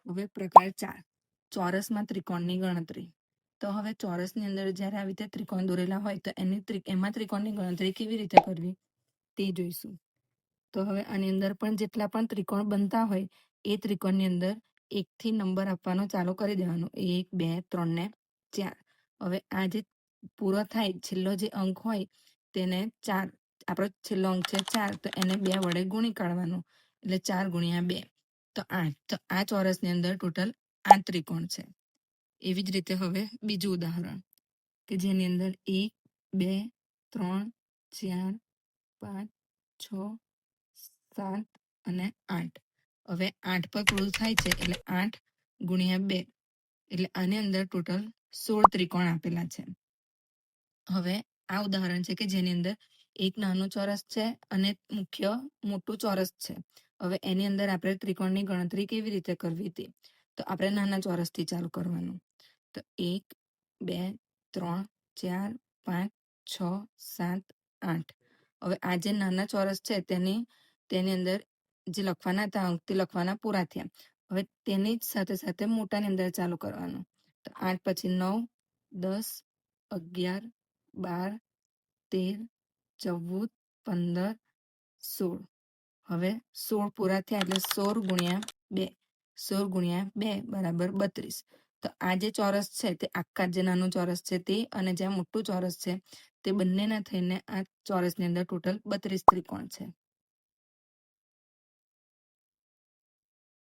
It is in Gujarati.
હવે પ્રકાર 4 ચોરસમાં ત્રિકોણની ગણતરી. તો હવે ચોરસની અંદર જ્યારે આવી રીતે ત્રિકોણ દોરેલા હોય તો એમાં ત્રિકોણની ગણતરી કેવી રીતે કરવી તે જોઈશું. તો હવે આની અંદર પણ જેટલા પણ ત્રિકોણ બનતા હોય એ ત્રિકોણની અંદર 1 થી નંબર આપવાનો ચાલુ કરી દેવાનો. 1 2 3 ને 4. હવે આ જે પૂરો થાય છેલ્લો જે અંક હોય તેને 4, આપણો છેલ્લો અંક છે 4, તો એને 2 વડે ગુણી કાઢવાનો. એટલે 4 ગુણ્યા 2 તો 8. તો આ ચોરસની અંદર ટોટલ 8 ત્રિકોણ છે. એવી જ રીતે હવે બીજું ઉદાહરણ કે જેની અંદર 1 2 3 4 5 6 7 અને 8. હવે 8 પર પૂરું થાય છે એટલે 8 ગુણ્યા 2 એટલે આની અંદર ટોટલ 16 ત્રિકોણ આપેલા છે. હવે આ ઉદાહરણ છે કે જેની અંદર એક નાનું ચોરસ છે અને મુખ્ય મોટું ચોરસ છે. હવે એની અંદર આપણે ત્રિકોણની ગણતરી કેવી રીતે કરવી તે. તો આપણે નાના ચોરસથી ચાલુ કરવાનું. તો 1 2 3 4 5 6 7 8. હવે આ જે નાના ચોરસ છે તેની અંદર જે લખવાના હતા અંક તે લખવાના પૂરા થયા. હવે તેની જ સાથે સાથે મોટાની અંદર ચાલુ કરવાનું. તો 8 પછી 9 10 11 12 13 14 15 16. હવે 16 પૂરા થયા એટલે 16 ગુણ્યા 2. 16 ગુણ્યા 2 બરાબર 32. તો આ જે ચોરસ છે તે આખા જે નાનું ચોરસ છે તે અને જે મોટું ચોરસ છે તે બંનેના થઈને આ ચોરસની અંદર ટોટલ 32 ત્રિકોણ છે.